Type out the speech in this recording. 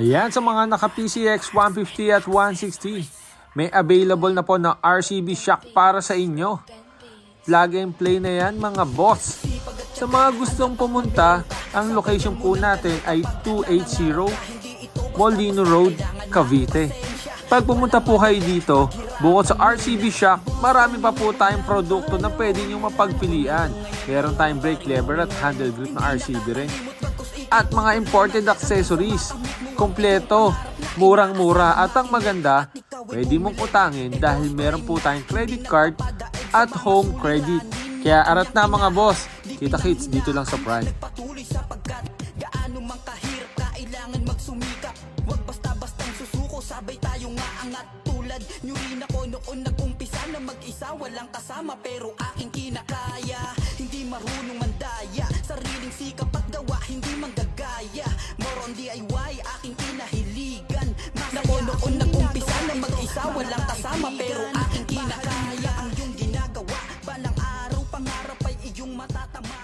Ayan, sa mga naka-PCX 150 at 160, may available na po na RCB shock para sa inyo. Plug and play na yan mga boss. Sa mga gustong pumunta, ang location po natin ay 280 Molino Road, Cavite. Pag pumunta po kayo dito, bukod sa RCB shock, marami pa po tayong produkto na pwede nyo mapagpilian. Meron tayong brake lever at handle grip na RCB rin. At mga imported accessories, kompleto, murang-mura at ang maganda, pwede mong utangin dahil meron po tayong credit card at home credit. Kaya arat na mga boss, kita-kits dito lang sa Prime. Sabay tayong maangat tulad nyo rin ako noon nag-umpisa na mag-isa walang kasama pero aking kinakaya. Hindi marunong mandaya, sariling sikap at gawa hindi manggagaya. More on DIY aking kinahiligan. Nako noon nag-umpisa na mag-isa walang kasama pero aking kinakaya. Ang iyong ginagawa balang araw pangarap ay iyong matatama.